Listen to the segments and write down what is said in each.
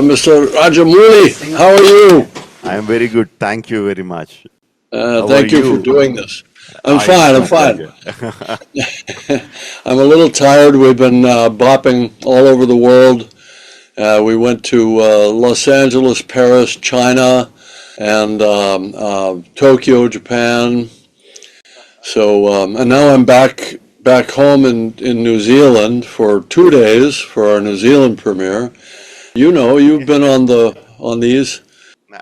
Mr. Rajamouli. How are you? I am very good. Thank you very much. How are Thank you for you? doing this. I'm It's fine. I'm my fine. pleasure. I'm a little tired. We've been bopping all over the world. We went to Los Angeles, Paris, China, and Tokyo, Japan. And now I'm back home in New Zealand for 2 days for our New Zealand premiere. You've been on these.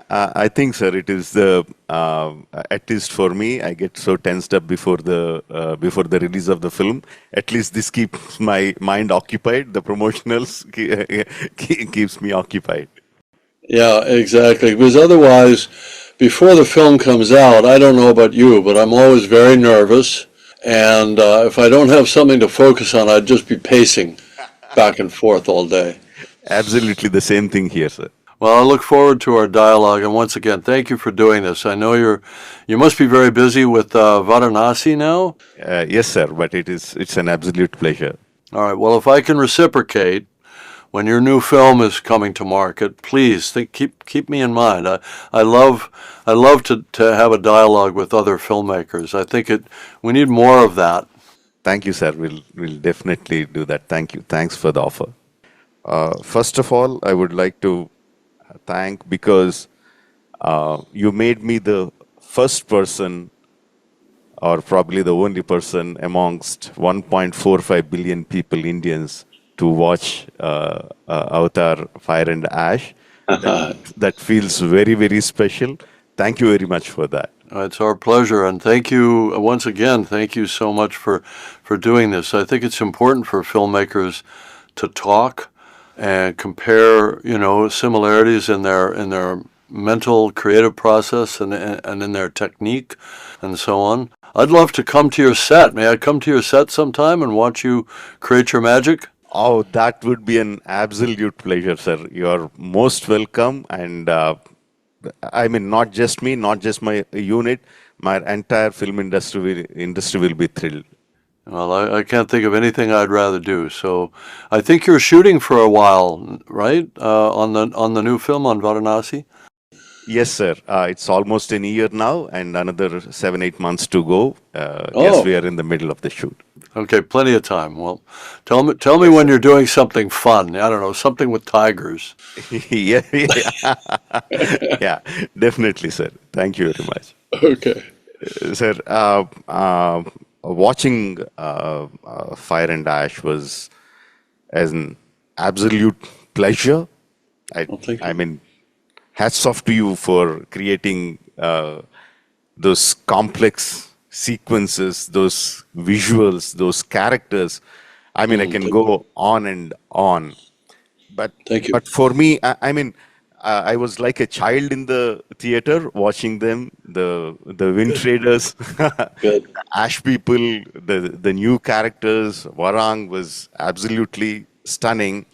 I think, sir, it is the at least for me. I get so tensed up before the release of the film. At least this keeps my mind occupied. The promotionals keeps me occupied. Yeah, exactly. Because otherwise, before the film comes out, I don't know about you, but I'm always very nervous. And if I don't have something to focus on, I'd just be pacing back and forth all day. Absolutely the same thing here, sir. Well, I look forward to our dialogue. And once again, thank you for doing this. I know you must be very busy with Varanasi now. Yes, sir. But it's an absolute pleasure. All right. Well, if I can reciprocate, when your new film is coming to market, please keep me in mind. I love to have a dialogue with other filmmakers. I think we need more of that. Thank you, sir. We'll definitely do that. Thank you. Thanks for the offer. First of all, I would like to thank because you made me the first person, or probably the only person amongst 1.45 billion people, Indians, to watch Avatar Fire and Ash. That feels very, very special. Thank you very much for that. It's our pleasure, and thank you once again. Thank you so much for doing this. I think it's important for filmmakers to talk and compare, similarities in their mental creative process and in their technique and so on. I'd love to come to your set. May I come to your set sometime and watch you create your magic? Oh, that would be an absolute pleasure, sir. You're most welcome. And I mean, not just me, not just my unit, my entire film industry will be thrilled. Well, I can't think of anything I'd rather do. So I think you're shooting for a while, right? On the new film on Varanasi? Yes, sir. It's almost a year now, and another 7-8 months to go. Yes, Oh, we are in the middle of the shoot. okay, plenty of time. Well, tell me Yes, when sir. you're doing something fun. I don't know, something with tigers. Yeah, yeah, yeah, definitely, sir. Thank you very much. Okay. Sir, watching Fire and Ash was an absolute pleasure. I, Well, thank I you. mean, hats off to you for creating those complex sequences, those visuals, those characters. I mean, I can Thank you. go on and on. But Thank you. but for me, I mean, I was like a child in the theater watching them, the Wind Good. Traders, Good. Ash people, the new characters. Varang was absolutely stunning.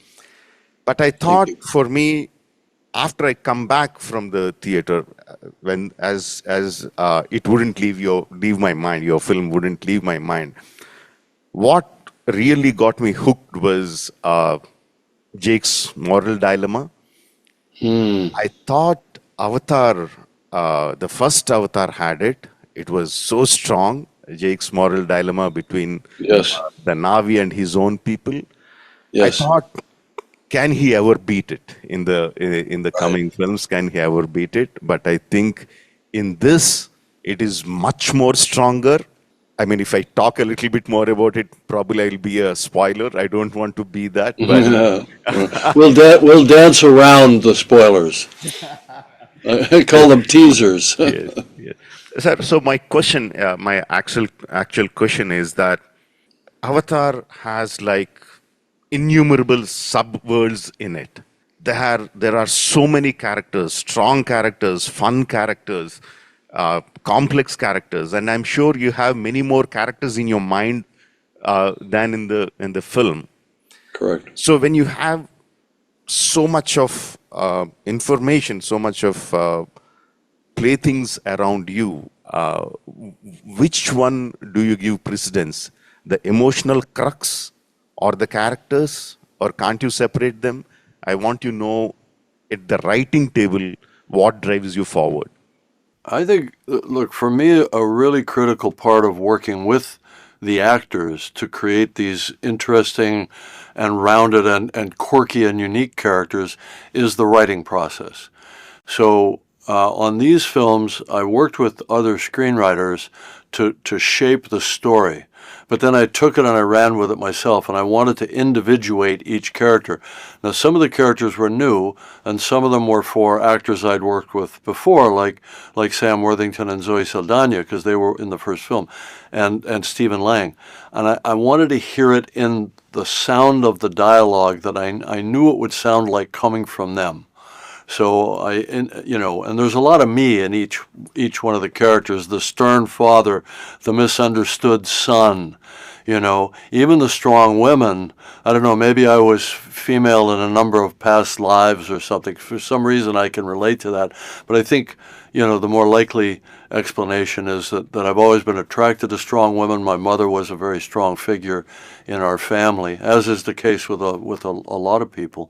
But I Thank thought you. for me, after I come back from the theater, when as it wouldn't leave my mind, your film wouldn't leave my mind. What really got me hooked was Jake's moral dilemma. Hmm. I thought Avatar, the first Avatar had it. It was so strong. Jake's moral dilemma between Yes. the Navi and his own people. I Yes. thought, can he ever beat it in the Right. coming films? Can he ever beat it? But I think in this, it is much more stronger. I mean, if I talk a little bit more about it, probably I'll be a spoiler. I don't want to be that, but We'll dance around the spoilers. I call them teasers. yes, yes. So my question, my actual question is that Avatar has like innumerable subworlds in it. There are so many characters, strong characters, fun characters, complex characters, and I'm sure you have many more characters in your mind than in the film. Correct. So when you have so much of information, so much of playthings around you, which one do you give precedence? The emotional crux or the characters, or can't you separate them? I want to know at the writing table, what drives you forward? I think, look, for me, a really critical part of working with the actors to create these interesting and rounded and quirky and unique characters is the writing process. So on these films, I worked with other screenwriters to shape the story. But then I took it and I ran with it myself, and I wanted to individuate each character. Now, some of the characters were new, and some of them were for actors I'd worked with before, like Sam Worthington and Zoe Saldana, because they were in the first film, and Stephen Lang. And I wanted to hear it in the sound of the dialogue that I knew it would sound like coming from them. So and there's a lot of me in each one of the characters: the stern father, the misunderstood son, even the strong women. I don't know, maybe I was female in a number of past lives or something. For some reason, I can relate to that. But I think, the more likely explanation is that I've always been attracted to strong women. My mother was a very strong figure in our family, as is the case with a lot of people.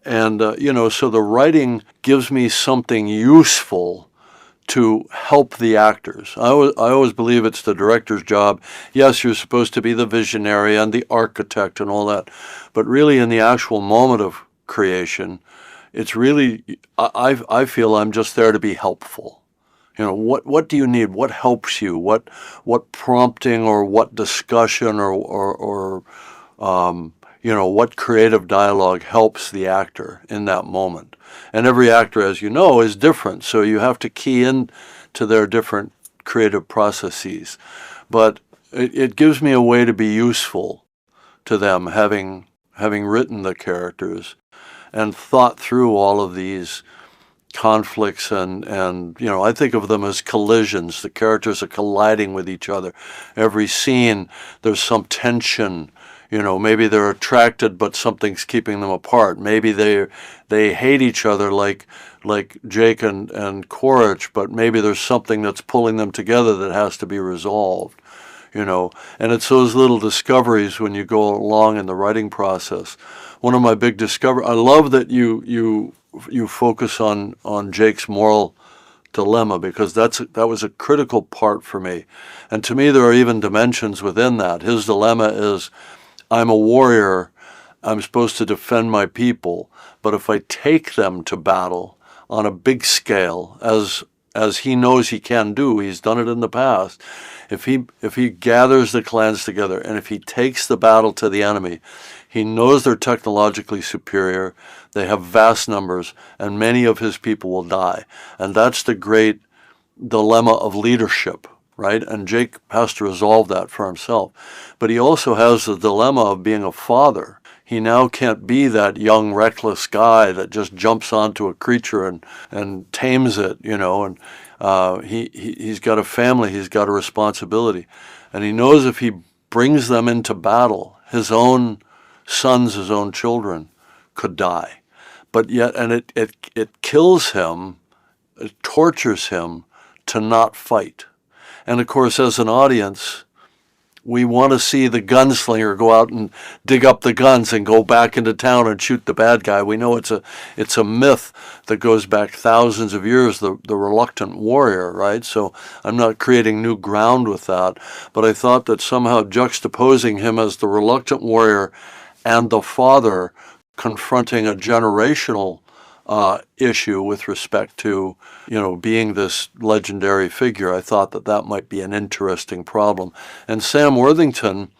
So the writing gives me something useful to help the actors. I always believe it's the director's job. Yes, you're supposed to be the visionary and the architect and all that, but really in the actual moment of creation, it's really, I feel I'm just there to be helpful. What do you need? What helps you? What prompting or what discussion or what creative dialogue helps the actor in that moment. And every actor, as you know, is different, so you have to key in to their different creative processes. But it gives me a way to be useful to them, having written the characters and thought through all of these conflicts and I think of them as collisions. The characters are colliding with each other. Every scene, there's some tension. Maybe they're attracted, but something's keeping them apart. Maybe they hate each other, like Jake and Quaritch, but maybe there's something that's pulling them together that has to be resolved. And it's those little discoveries when you go along in the writing process. One of my big discoveries, I love that you focus on Jake's moral dilemma, because that was a critical part for me. And to me, there are even dimensions within that. His dilemma is, I'm a warrior, I'm supposed to defend my people, but if I take them to battle on a big scale, as he knows he can do, he's done it in the past, if he gathers the clans together and if he takes the battle to the enemy, he knows they're technologically superior, they have vast numbers, and many of his people will die. And that's the great dilemma of leadership, right? And Jake has to resolve that for himself. But he also has the dilemma of being a father. He now can't be that young, reckless guy that just jumps onto a creature and tames it, and he's got a family, he's got a responsibility. And he knows if he brings them into battle, his own sons, his own children could die. But yet, and it kills him, it tortures him to not fight. And of course, as an audience, we want to see the gunslinger go out and dig up the guns and go back into town and shoot the bad guy. We know it's a myth that goes back thousands of years, the reluctant warrior, right? So I'm not creating new ground with that, but I thought that somehow juxtaposing him as the reluctant warrior and the father confronting a generational issue with respect to, being this legendary figure, I thought that might be an interesting problem. And Sam Worthington,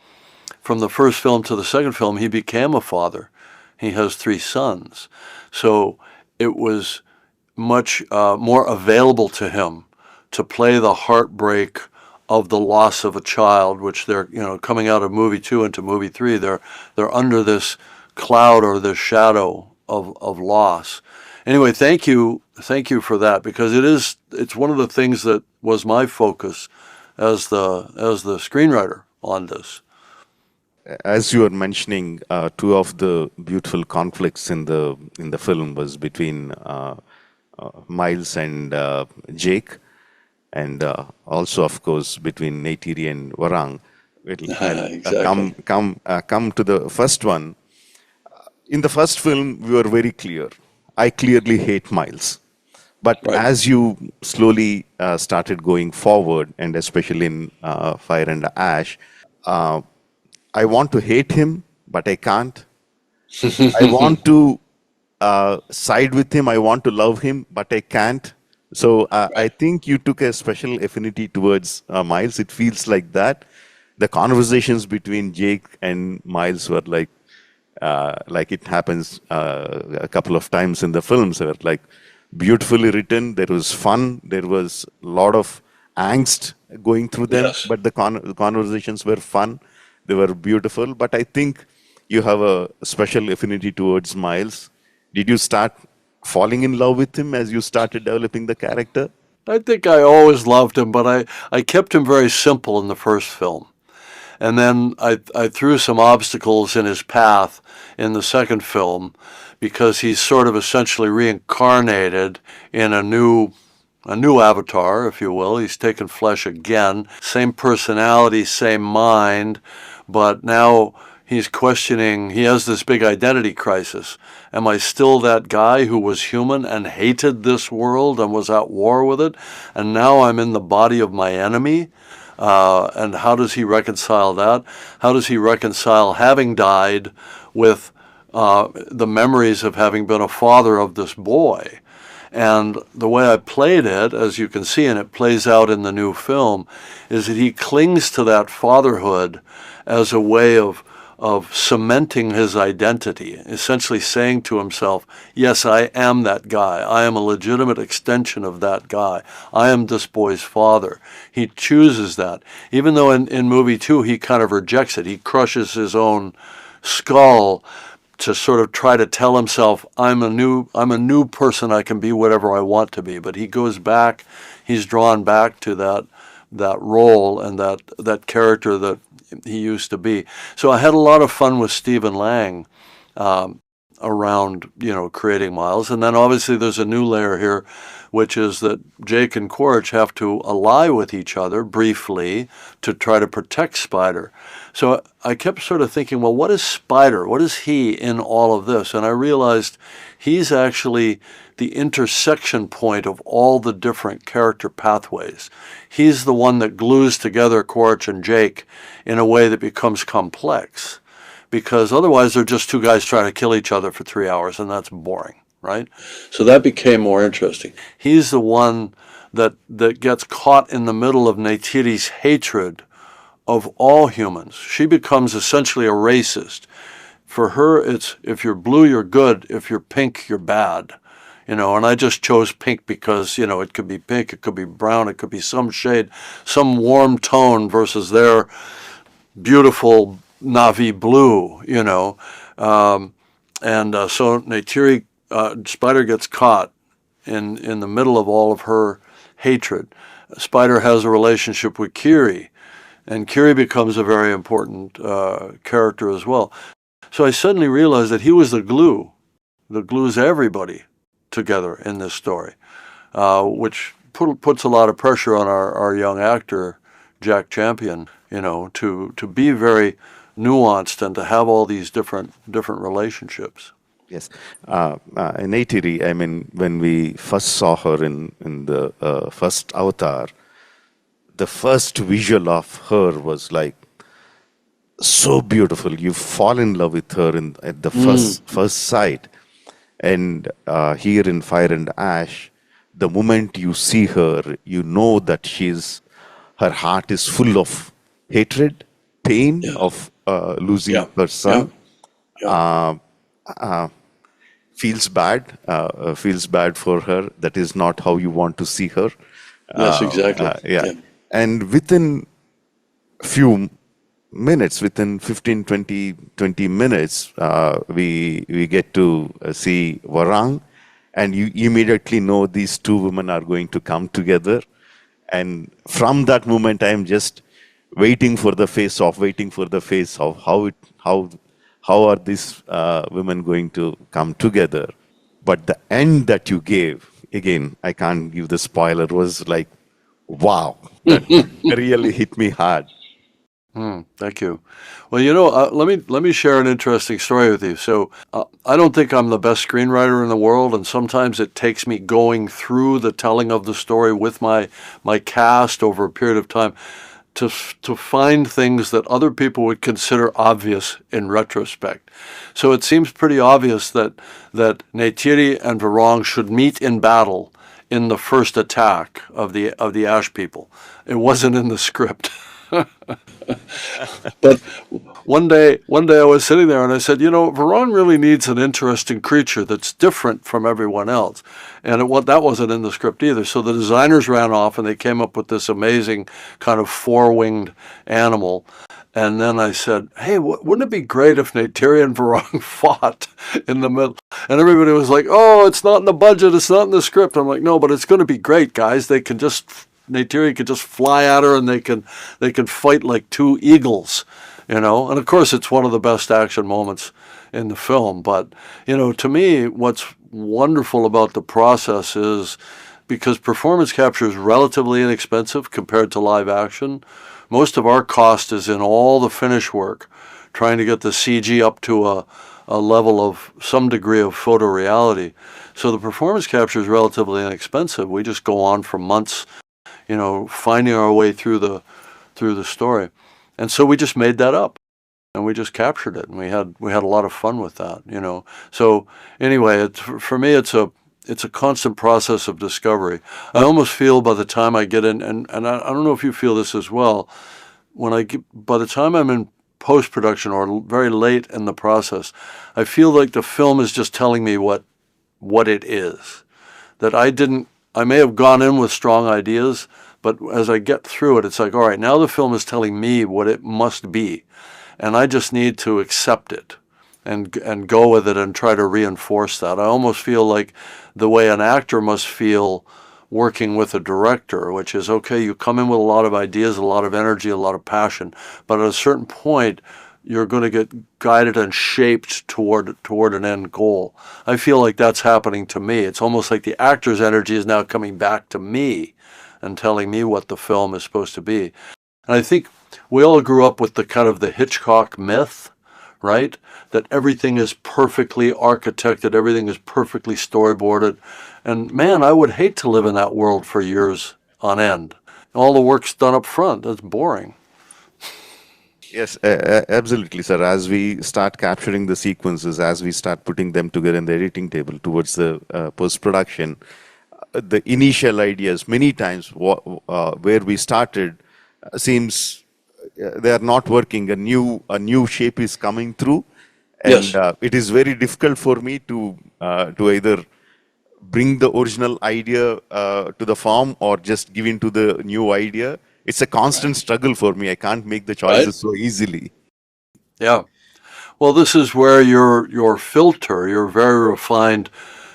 from the first film to the second film, he became a father. He has 3 sons. So it was much more available to him to play the heartbreak of the loss of a child, which they're, coming out of movie 2 into movie 3, they're under this cloud or this shadow of loss. Anyway, thank you for that, because it's one of the things that was my focus as the screenwriter on this. As you were mentioning, 2 of the beautiful conflicts in the film was between Miles and Jake, and also, of course, between Neytiri and Varang. I'll Exactly. come to the first one. In the first film, we were very clear. I clearly hate Miles. But Right. as you slowly started going forward, and especially in Fire and Ash, uh, I want to hate him, but I can't. I want to side with him. I want to love him, but I can't. So I Right. think you took a special affinity towards Miles. It feels like that. The conversations between Jake and Miles were like it happens a couple of times in the films. They were like beautifully written. There was fun. There was a lot of angst going through them, Yes. but the conversations were fun. They were beautiful. But I think you have a special affinity towards Miles. Did you start falling in love with him as you started developing the character? I think I always loved him, but I kept him very simple in the first film. And then I threw some obstacles in his path in the second film because he's sort of essentially reincarnated in a new avatar, if you will. He's taken flesh again, same personality, same mind, but now he's questioning, he has this big identity crisis. Am I still that guy who was human and hated this world and was at war with it? And now I'm in the body of my enemy? And how does he reconcile that? How does he reconcile having died with the memories of having been a father of this boy? And the way I played it, as you can see, and it plays out in the new film, is that he clings to that fatherhood as a way of cementing his identity, essentially saying to himself, yes, I am that guy. I am a legitimate extension of that guy. I am this boy's father. He chooses that. Even though in movie two, he kind of rejects it. He crushes his own skull to sort of try to tell himself, I'm a new person. I can be whatever I want to be. But he goes back, he's drawn back to that role and that character that he used to be. So I had a lot of fun with Stephen Lang around, creating Miles. And then obviously there's a new layer here, which is that Jake and Quaritch have to ally with each other briefly to try to protect Spider. So I kept sort of thinking, well, what is Spider? What is he in all of this? And I realized he's actually the intersection point of all the different character pathways. He's the one that glues together Quaritch and Jake in a way that becomes complex, because otherwise they're just two guys trying to kill each other for 3 hours, and that's boring, right? So that became more interesting. He's the one that gets caught in the middle of Neytiri's hatred of all humans. She becomes essentially a racist. For her, it's if you're blue, you're good. If you're pink, you're bad. And I just chose pink because, it could be pink, it could be brown, it could be some shade, some warm tone versus their beautiful navy blue. So Neytiri, Spider gets caught in the middle of all of her hatred. Spider has a relationship with Kiri, and Kiri becomes a very important character as well. So I suddenly realized that he was the glue that glues everybody together in this story, which puts a lot of pressure on our young actor, Jack Champion, to be very nuanced and to have all these different relationships. Yes. Neytiri, I mean, when we first saw her in the first Avatar, the first visual of her was like so beautiful. You fall in love with her at the first sight. And here in Fire and Ash, the moment you see her, you know that her heart is full of hatred, pain Yeah. of losing Yeah. her Yeah. son. Yeah. Uh, feels bad for her. That is not how you want to see her. Yes, exactly. Yeah. Yeah. And within few minutes, within 15, 20 minutes, we get to see Varang, and you immediately know these two women are going to come together. And from that moment, I am just waiting for the face-off, waiting for the face-off. How are these women going to come together? But the end that you gave, again, I can't give the spoiler, was like, wow, that really hit me hard. Thank you. Well, let me share an interesting story with you. So, I don't think I'm the best screenwriter in the world, and sometimes it takes me going through the telling of the story with my cast over a period of time to find things that other people would consider obvious in retrospect. So it seems pretty obvious that Neytiri and Varang should meet in battle in the first attack of the Ash people. It wasn't in the script. But one day I was sitting there and I said, Veron really needs an interesting creature that's different from everyone else. And that wasn't in the script either. So the designers ran off and they came up with this amazing kind of four-winged animal. And then I said, hey, wouldn't it be great if Neytiri and Varang fought in the middle? And everybody was like, oh, it's not in the budget, it's not in the script. I'm like, no, but it's going to be great, guys. Neytiri could just fly at her and they can fight like two eagles, And of course it's one of the best action moments in the film. But, to me, what's wonderful about the process is because performance capture is relatively inexpensive compared to live action, most of our cost is in all the finish work, trying to get the CG up to a level of some degree of photoreality. So the performance capture is relatively inexpensive. We just go on for months, finding our way through the story. And so we just made that up and we just captured it, and we had a lot of fun with that. So anyway, for me it's a constant process of discovery. I almost feel by the time I get in, and I don't know if you feel this as well, by the time I'm in post production or very late in the process, I feel like the film is just telling me what it is. That I may have gone in with strong ideas, but as I get through it, it's like, all right, now the film is telling me what it must be, and I just need to accept it and go with it and try to reinforce that. I almost feel like the way an actor must feel working with a director, which is, okay, you come in with a lot of ideas, a lot of energy, a lot of passion, but at a certain point, you're going to get guided and shaped toward an end goal. I feel like that's happening to me. It's almost like the actor's energy is now coming back to me and telling me what the film is supposed to be. And I think we all grew up with the kind of the Hitchcock myth, right? That everything is perfectly architected, everything is perfectly storyboarded. And man, I would hate to live in that world for years on end. All the work's done up front. That's boring. Yes, absolutely, sir. As we start capturing the sequences, as we start putting them together in the editing table towards the post-production, the initial ideas, many times where we started, seems they are not working. A new shape is coming through, and Yes. it is very difficult for me to either bring the original idea to the form or just give into the new idea. It's a constant struggle for me. I can't make the Right? choices so easily. Yeah. Well, this is where your filter, your very refined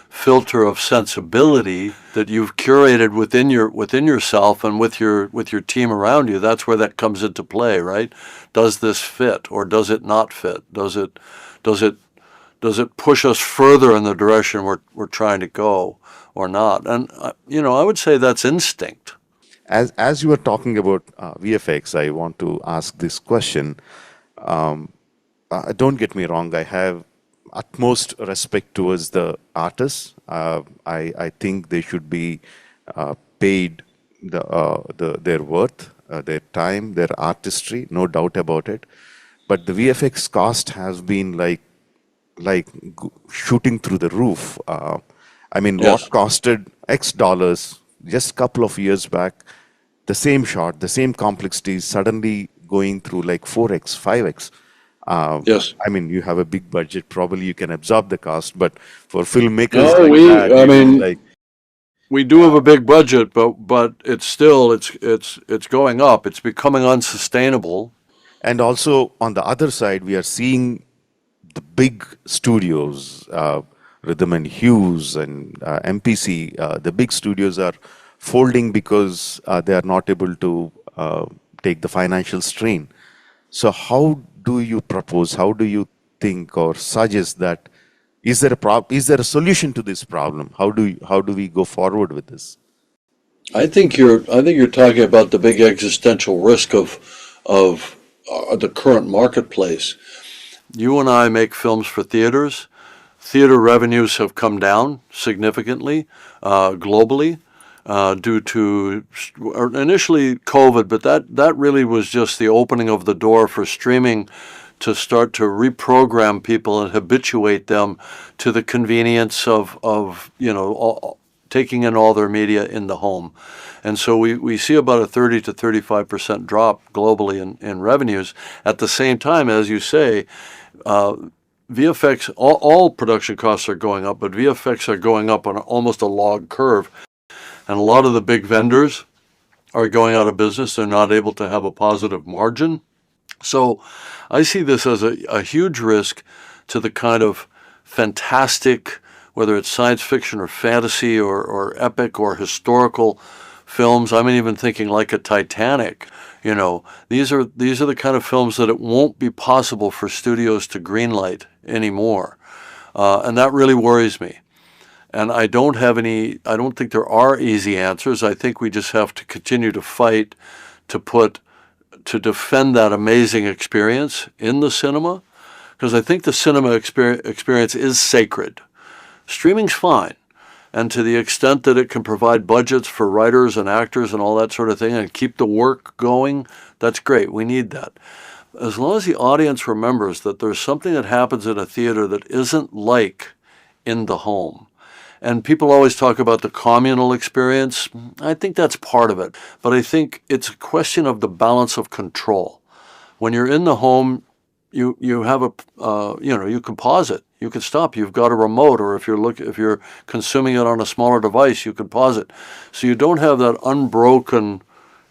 filter of sensibility that you've curated within yourself and with your team around you, that's where that comes into play, right? Does this fit or does it not fit? Does it push us further in the direction we're trying to go or not? And I would say that's instinct. As you were talking about VFX, I want to ask this question. Don't get me wrong. I have utmost respect towards the artists. I think they should be paid their worth, their time, their artistry. No doubt about it. But the VFX cost has been like shooting through the roof. I mean, what Yes. costed X dollars just a couple of years back, the same shot, the same complexity is suddenly going through like 4x, 5x. Uh, Yes. I mean, you have a big budget, probably you can absorb the cost, but for filmmakers No, like that, I it is mean, like, we do have a big budget, but it's going up. It's becoming unsustainable. and also on the other side, we are seeing the big studios, Rhythm and Hughes and MPC, the big studios are folding because they are not able to take the financial strain. So, how do you propose? How do you think or suggest that? Is there a solution to this problem? How do we go forward with this? I think you're talking about the big existential risk of the current marketplace. You and I make films for theaters. Theater revenues have come down significantly globally due to initially COVID, but that really was just the opening of the door for streaming to start to reprogram people and habituate them to the convenience of taking in all their media in the home. And so we see about a 30 to 35% drop globally in revenues. At the same time, as you say, VFX, all production costs are going up, but VFX are going up on almost a log curve. And a lot of the big vendors are going out of business. They're not able to have a positive margin. So I see this as a huge risk to the kind of fantastic, whether it's science fiction or fantasy or epic or historical films. I'm even thinking like a Titanic. These are the kind of films that it won't be possible for studios to greenlight anymore. And that really worries me. And I don't think there are easy answers. I think we just have to continue to fight to defend that amazing experience in the cinema, because I think the cinema experience is sacred. Streaming's fine. And to the extent that it can provide budgets for writers and actors and all that sort of thing and keep the work going, that's great. We need that. As long as the audience remembers that there's something that happens in a theater that isn't like in the home. And people always talk about the communal experience. I think that's part of it. But I think it's a question of the balance of control. When you're in the home, you have you can pause it. You can stop. You've got a remote, or if you're consuming it on a smaller device, you can pause it. So you don't have that unbroken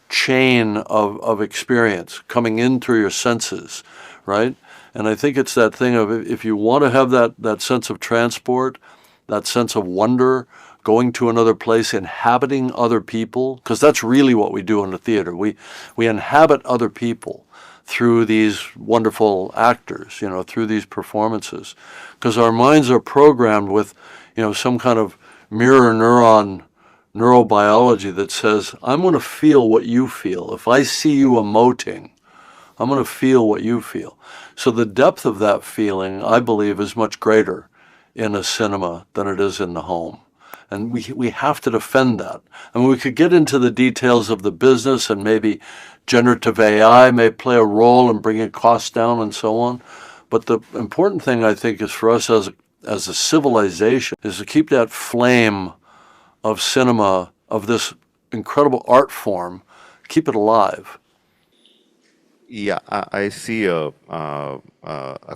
chain of experience coming in through your senses, right? And I think it's that thing of, if you want to have that sense of transport, that sense of wonder, going to another place, inhabiting other people, because that's really what we do in the theater. We inhabit other people through these wonderful actors, through these performances, because our minds are programmed with, some kind of mirror neuron neurobiology that says, I'm going to feel what you feel. If I see you emoting, I'm going to feel what you feel. So the depth of that feeling, I believe, is much greater in a cinema than it is in the home. And we have to defend that. I mean, we could get into the details of the business, and maybe generative AI may play a role in bringing costs down and so on. But the important thing, I think, is for us as a civilization is to keep that flame of cinema, of this incredible art form, keep it alive. Yeah, I see a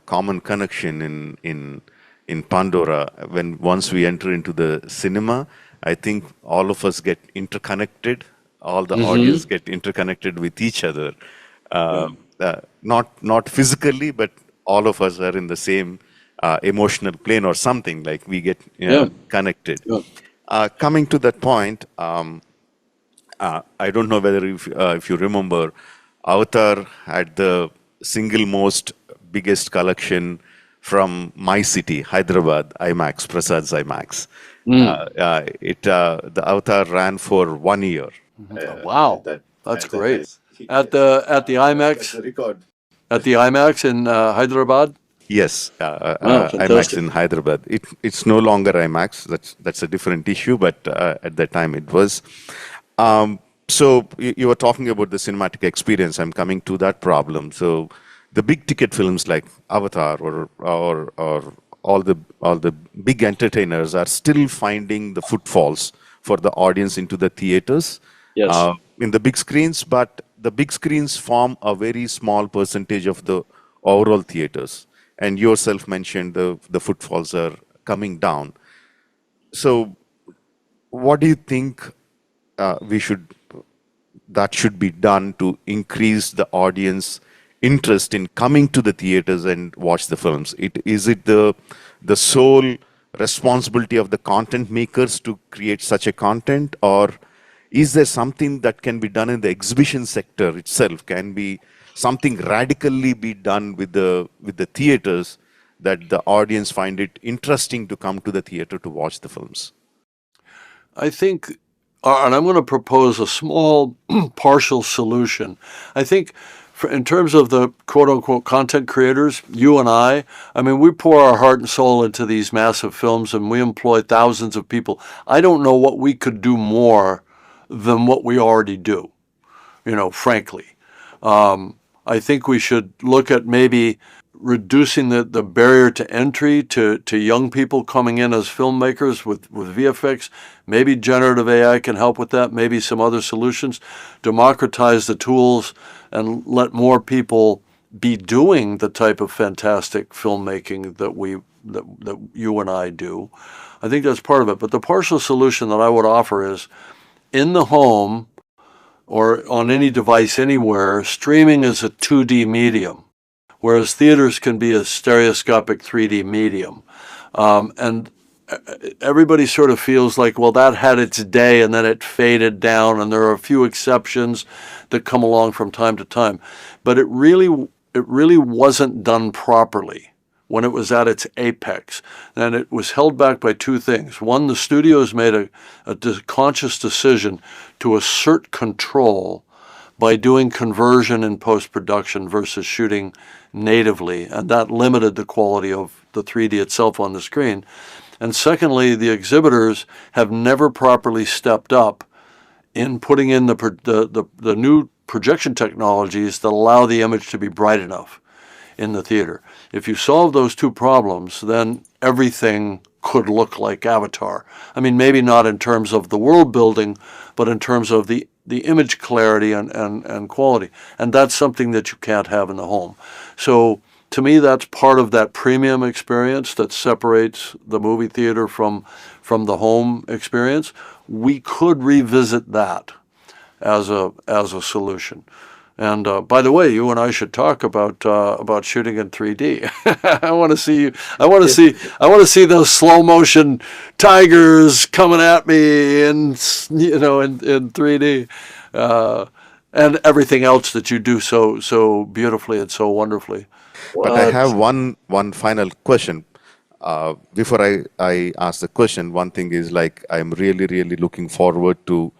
common connection in Pandora. Once we enter into the cinema, I think all of us get interconnected. All the audience get interconnected with each other. Not physically, but all of us are in the same emotional plane or something. Like we get connected. Coming to that point, I don't know whether if you remember, Avatar had the single most biggest collection from my city, Hyderabad, IMAX, Prasad's IMAX. The Avatar ran for 1 year. Wow, that's great. At the IMAX, at the IMAX in Hyderabad. Yes, Wow, IMAX fantastic. in Hyderabad. It's no longer IMAX. That's a different issue, but at that time it was. So you were talking about the cinematic experience. I'm coming to that problem. So the big ticket films like Avatar or all the big entertainers are still finding the footfalls for the audience into the theaters. Yes. In the big screens, but the big screens form a very small percentage of the overall theaters. And yourself mentioned the footfalls are coming down. So what do you think that should be done to increase the audience interest in coming to the theaters and watch the films? Is it the sole responsibility of the content makers to create such a content, or is there something that can be done in the exhibition sector itself? Can be something radically be done with the theaters that the audience find it interesting to come to the theater to watch the films? I think, and I'm going to propose a small partial solution. I think in terms of the quote unquote content creators, you and I mean, we pour our heart and soul into these massive films and we employ thousands of people. I don't know what we could do more than what we already do, frankly. I think we should look at maybe reducing the barrier to entry to young people coming in as filmmakers with VFX. Maybe generative AI can help with that, maybe some other solutions. Democratize the tools and let more people be doing the type of fantastic filmmaking that you and I do. I think that's part of it. But the partial solution that I would offer is in the home or on any device anywhere, streaming is a 2D medium, whereas theaters can be a stereoscopic 3D medium. And everybody sort of feels like, well, that had its day and then it faded down, and there are a few exceptions that come along from time to time. But it really wasn't done properly when it was at its apex. And it was held back by two things. One, the studios made a conscious decision to assert control by doing conversion in post-production versus shooting natively, and that limited the quality of the 3D itself on the screen. And secondly, the exhibitors have never properly stepped up in putting in the new projection technologies that allow the image to be bright enough in the theater. If you solve those two problems, then everything could look like Avatar. I mean, maybe not in terms of the world building, but in terms of the image clarity and quality. And that's something that you can't have in the home. So to me, that's part of that premium experience that separates the movie theater from the home experience. We could revisit that as a solution. And by the way, you and I should talk about shooting in 3D. I want to see you. I want to see those slow motion tigers coming at me in 3D, and everything else that you do so beautifully and so wonderfully. But I have one final question. Before I ask the question, one thing is like I'm really, really looking forward to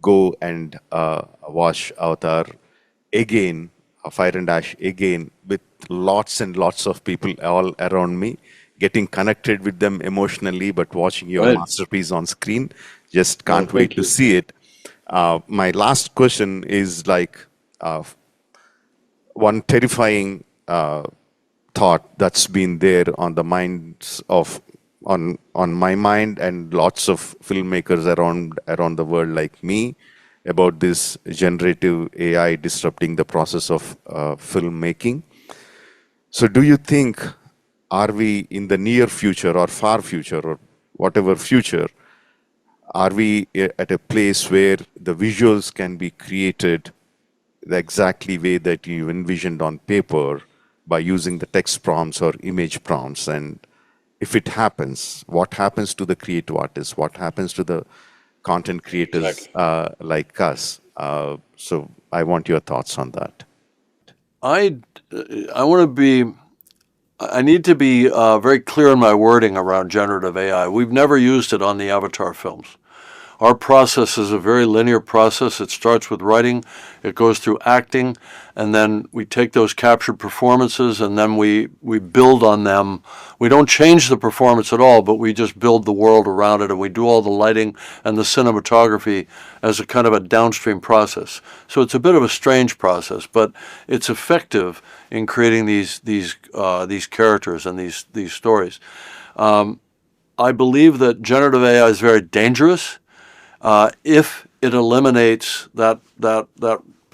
go and watch Avatar again, Fire and Ash again, with lots and lots of people all around me, getting connected with them emotionally, but watching your Right. masterpiece on screen. Just can't wait Thank to you. see it. My last question is like one terrifying thought that's been there on the minds of on my mind and lots of filmmakers around the world like me about this generative AI disrupting the process of filmmaking. So do you think, are we in the near future or far future or whatever future, are we at a place where the visuals can be created the exactly way that you envisioned on paper by using the text prompts or image prompts? And if it happens, what happens to the creative artists? What happens to the content creators like us? So I want your thoughts on that. I need to be very clear in my wording around generative AI. We've never used it on the Avatar films. Our process is a very linear process. It starts with writing, it goes through acting, and then we take those captured performances and then we build on them. We don't change the performance at all, but we just build the world around it, and we do all the lighting and the cinematography as a kind of a downstream process. So it's a bit of a strange process, but it's effective in creating these characters and these stories. I believe that generative AI is very dangerous if it eliminates that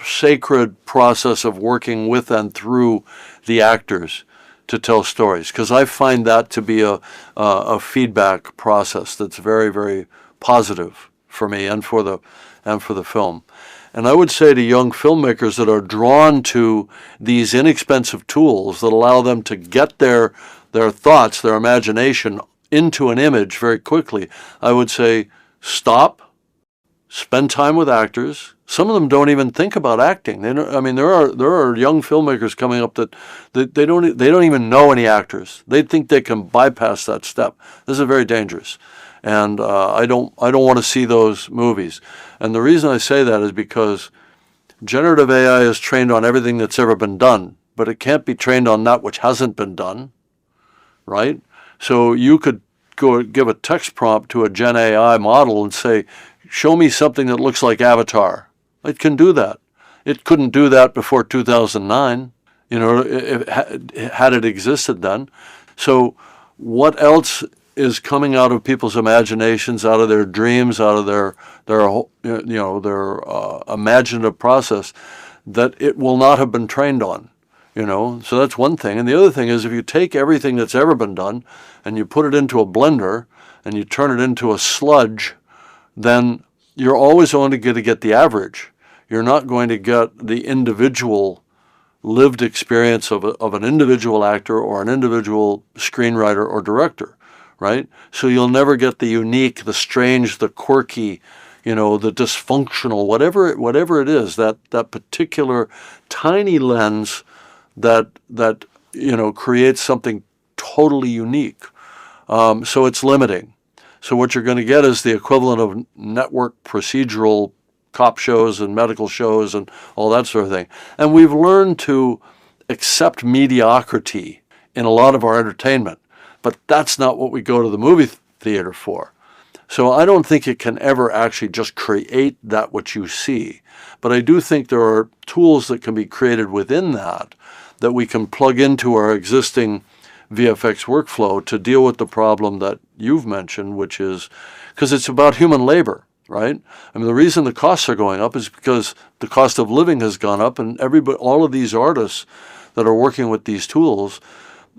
sacred process of working with and through the actors to tell stories, because I find that to be a feedback process that's very, very positive for me and for the film. And I would say to young filmmakers that are drawn to these inexpensive tools that allow them to get their thoughts, their imagination into an image very quickly, I would say stop. Spend time with actors. Some of them don't even think about acting. They don't, I mean, there are young filmmakers coming up that they don't even know any actors. They think they can bypass that step. This is very dangerous, and I don't want to see those movies. And the reason I say that is because generative AI is trained on everything that's ever been done, but it can't be trained on that which hasn't been done, right? So you could go give a text prompt to a Gen AI model and say, show me something that looks like Avatar. It can do that. It couldn't do that before 2009, had it existed then. So what else is coming out of people's imaginations, out of their dreams, out of their imaginative process that it will not have been trained on? So that's one thing. And the other thing is, if you take everything that's ever been done and you put it into a blender and you turn it into a sludge, then you're always only going to get the average. You're not going to get the individual lived experience of an individual actor or an individual screenwriter or director, right? So you'll never get the unique, the strange, the quirky, the dysfunctional, whatever it is, that particular tiny lens that creates something totally unique. So it's limiting. So what you're going to get is the equivalent of network procedural cop shows and medical shows and all that sort of thing. And we've learned to accept mediocrity in a lot of our entertainment, but that's not what we go to the movie theater for. So I don't think it can ever actually just create that which you see. But I do think there are tools that can be created within that we can plug into our existing VFX workflow to deal with the problem that you've mentioned, which is because it's about human labor, right? I mean, the reason the costs are going up is because the cost of living has gone up, and all of these artists that are working with these tools,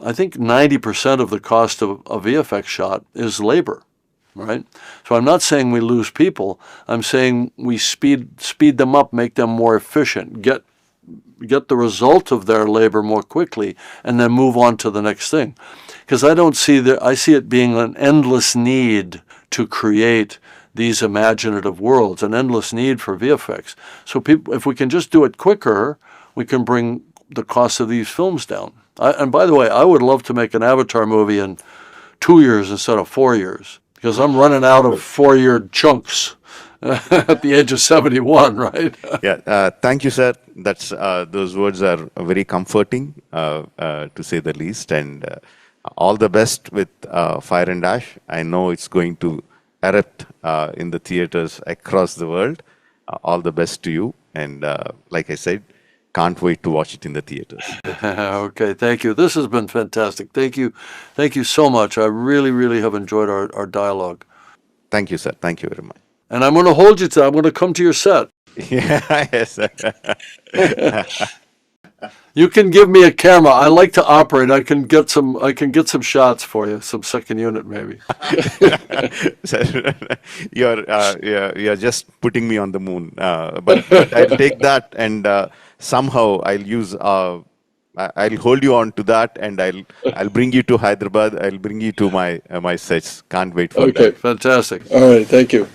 I think 90% of the cost of a VFX shot is labor, right? So I'm not saying we lose people. I'm saying we speed them up, make them more efficient, get the result of their labor more quickly, and then move on to the next thing. Because I see it being an endless need to create these imaginative worlds, an endless need for VFX. So if we can just do it quicker, we can bring the cost of these films down. And by the way, I would love to make an Avatar movie in 2 years instead of 4 years, because I'm running out of 4-year chunks at the age of 71, right? Yeah, thank you, sir. Those words are very comforting, to say the least. And all the best with Fire and Ash. I know it's going to erupt in the theaters across the world. All the best to you. And like I said, can't wait to watch it in the theaters. Okay, thank you. This has been fantastic. Thank you so much. I really, really have enjoyed our dialogue. Thank you, sir. Thank you very much. And I'm going to hold you to. I'm going to come to your set. Yeah, yes, sir. You can give me a camera. I like to operate. I can get some shots for you. Some second unit, maybe. Sir, you're just putting me on the moon. But I'll take that, and somehow I'll hold you on to that, and I'll bring you to Hyderabad. I'll bring you to my sets. Can't wait for that. Okay, fantastic. All right, thank you.